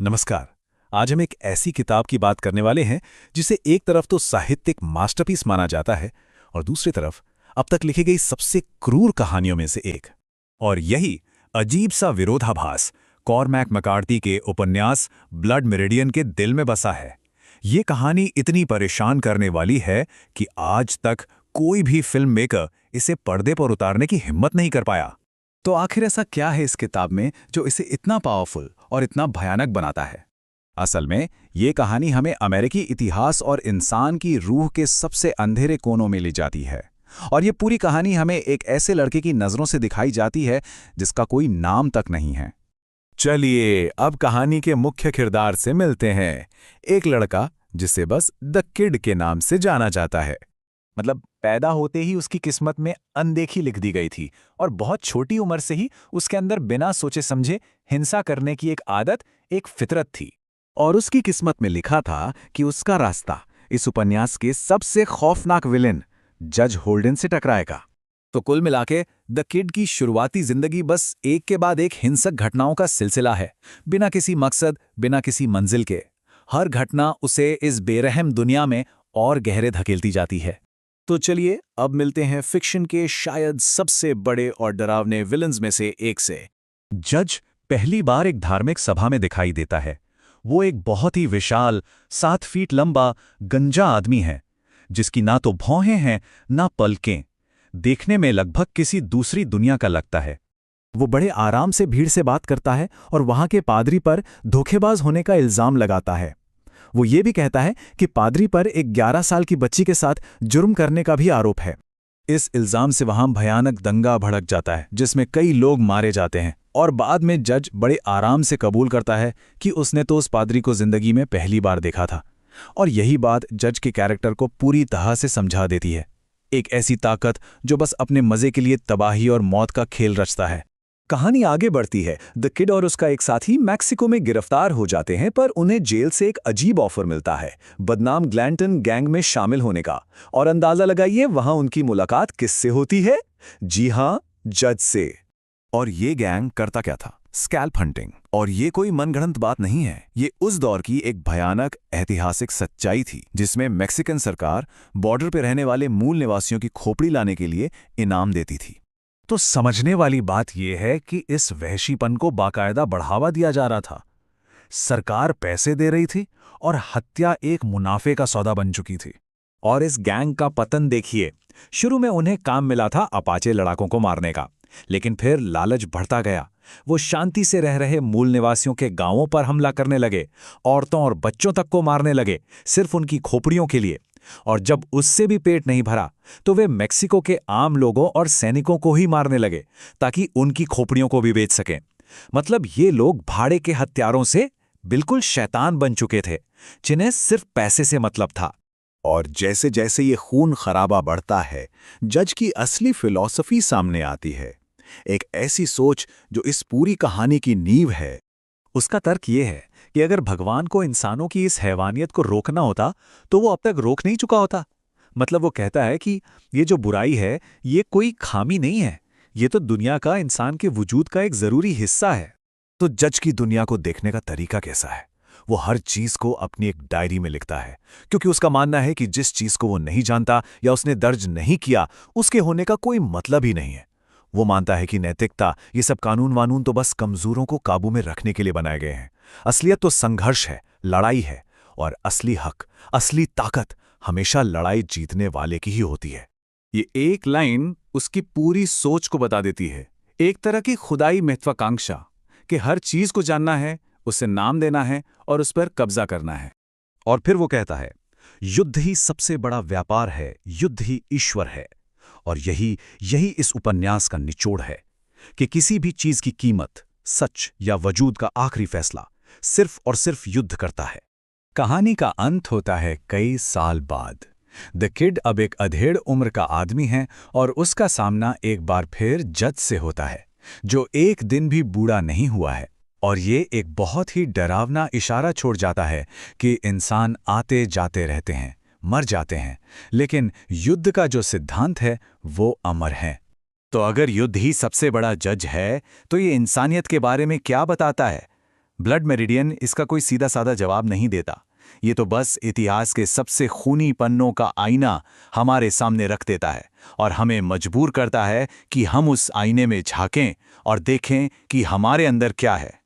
नमस्कार। आज हम एक ऐसी किताब की बात करने वाले हैं जिसे एक तरफ तो साहित्यिक मास्टरपीस माना जाता है और दूसरी तरफ अब तक लिखी गई सबसे क्रूर कहानियों में से एक। और यही अजीब सा विरोधाभास कॉर्मैक मैकार्थी के उपन्यास ब्लड मेरिडियन के दिल में बसा है। ये कहानी इतनी परेशान करने वाली है कि आज तक कोई भी फिल्म मेकर इसे पर्दे पर उतारने की हिम्मत नहीं कर पाया। तो आखिर ऐसा क्या है इस किताब में जो इसे इतना पावरफुल और इतना भयानक बनाता है? असल में ये कहानी हमें अमेरिकी इतिहास और इंसान की रूह के सबसे अंधेरे कोनों में ले जाती है। और ये पूरी कहानी हमें एक ऐसे लड़के की नज़रों से दिखाई जाती है जिसका कोई नाम तक नहीं है। चलिए अब कहानी के मुख्य किरदार से मिलते हैं। एक लड़का जिसे बस द किड के नाम से जाना जाता है। मतलब पैदा होते ही उसकी किस्मत में अनदेखी लिख दी गई थी और बहुत छोटी उम्र से ही उसके अंदर बिना सोचे समझे हिंसा करने की एक आदत, एक फितरत थी। और उसकी किस्मत में लिखा था कि उसका रास्ता इस उपन्यास के सबसे खौफनाक विलेन जज होल्डन से टकराएगा। तो कुल मिलाके द किड की शुरुआती जिंदगी बस एक के बाद एक हिंसक घटनाओं का सिलसिला है, बिना किसी मकसद, बिना किसी मंजिल के। हर घटना उसे इस बेरहम दुनिया में और गहरे धकेलती जाती है। तो चलिए अब मिलते हैं फिक्शन के शायद सबसे बड़े और डरावने विलन्स में से एक से। जज पहली बार एक धार्मिक सभा में दिखाई देता है। वो एक बहुत ही विशाल 7 फीट लंबा गंजा आदमी है जिसकी ना तो भौहें हैं ना पलकें। देखने में लगभग किसी दूसरी दुनिया का लगता है। वो बड़े आराम से भीड़ से बात करता है और वहां के पादरी पर धोखेबाज होने का इल्जाम लगाता है। वो ये भी कहता है कि पादरी पर एक 11 साल की बच्ची के साथ जुर्म करने का भी आरोप है। इस इल्जाम से वहां भयानक दंगा भड़क जाता है जिसमें कई लोग मारे जाते हैं और बाद में जज बड़े आराम से कबूल करता है कि उसने तो उस पादरी को जिंदगी में पहली बार देखा था। और यही बात जज के कैरेक्टर को पूरी तरह से समझा देती है। एक ऐसी ताकत जो बस अपने मजे के लिए तबाही और मौत का खेल रचता है। कहानी आगे बढ़ती है। द किड और उसका एक साथी मैक्सिको में गिरफ्तार हो जाते हैं, पर उन्हें जेल से एक अजीब ऑफर मिलता है बदनाम ग्लैंटन गैंग में शामिल होने का। और अंदाजा लगाइए वहां उनकी मुलाकात किससे होती है? जी हां, जज से। और ये गैंग करता क्या था? Scalp hunting. और ये कोई मनगढ़ंत बात नहीं है, ये उस दौर की एक भयानक ऐतिहासिक सच्चाई थी जिसमें मैक्सिकन सरकार बॉर्डर पर रहने वाले मूल निवासियों की खोपड़ी लाने के लिए इनाम देती थी। तो समझने वाली बात यह है कि इस वहशीपन को बाकायदा बढ़ावा दिया जा रहा था। सरकार पैसे दे रही थी और हत्या एक मुनाफे का सौदा बन चुकी थी। और इस गैंग का पतन देखिए। शुरू में उन्हें काम मिला था अपाचे लड़ाकों को मारने का, लेकिन फिर लालच बढ़ता गया। वो शांति से रह रहे मूल निवासियों के गांवों पर हमला करने लगे, औरतों और बच्चों तक को मारने लगे, सिर्फ उनकी खोपड़ियों के लिए। और जब उससे भी पेट नहीं भरा तो वे मेक्सिको के आम लोगों और सैनिकों को ही मारने लगे ताकि उनकी खोपड़ियों को भी बेच सकें। मतलब ये लोग भाड़े के हत्यारों से बिल्कुल शैतान बन चुके थे जिन्हें सिर्फ पैसे से मतलब था। और जैसे जैसे ये खून खराबा बढ़ता है, जज की असली फिलॉसफी सामने आती है। एक ऐसी सोच जो इस पूरी कहानी की नींव है। उसका तर्क ये है कि अगर भगवान को इंसानों की इस हैवानियत को रोकना होता तो वो अब तक रोक नहीं चुका होता। मतलब वो कहता है कि ये जो बुराई है ये कोई खामी नहीं है, ये तो दुनिया का, इंसान के वजूद का एक जरूरी हिस्सा है। तो जज की दुनिया को देखने का तरीका कैसा है? वो हर चीज को अपनी एक डायरी में लिखता है, क्योंकि उसका मानना है कि जिस चीज को वो नहीं जानता या उसने दर्ज नहीं किया उसके होने का कोई मतलब ही नहीं है। वो मानता है कि नैतिकता, ये सब कानून वानून तो बस कमजोरों को काबू में रखने के लिए बनाए गए हैं। असलियत तो संघर्ष है, लड़ाई है, और असली हक, असली ताकत हमेशा लड़ाई जीतने वाले की ही होती है। ये एक लाइन उसकी पूरी सोच को बता देती है। एक तरह की खुदाई महत्वाकांक्षा कि हर चीज को जानना है, उसे नाम देना है और उस पर कब्जा करना है। और फिर वो कहता है, युद्ध ही सबसे बड़ा व्यापार है, युद्ध ही ईश्वर है। और यही इस उपन्यास का निचोड़ है कि किसी भी चीज की कीमत, सच या वजूद का आखिरी फैसला सिर्फ और सिर्फ युद्ध करता है। कहानी का अंत होता है कई साल बाद। द किड अब एक अधेड़ उम्र का आदमी है और उसका सामना एक बार फिर जज से होता है जो एक दिन भी बूढ़ा नहीं हुआ है। और ये एक बहुत ही डरावना इशारा छोड़ जाता है कि इंसान आते जाते रहते हैं, मर जाते हैं, लेकिन युद्ध का जो सिद्धांत है वो अमर है। तो अगर युद्ध ही सबसे बड़ा जज है तो ये इंसानियत के बारे में क्या बताता है? ब्लड मेरिडियन इसका कोई सीधा साधा जवाब नहीं देता। ये तो बस इतिहास के सबसे खूनी पन्नों का आईना हमारे सामने रख देता है और हमें मजबूर करता है कि हम उस आईने में झांकें और देखें कि हमारे अंदर क्या है।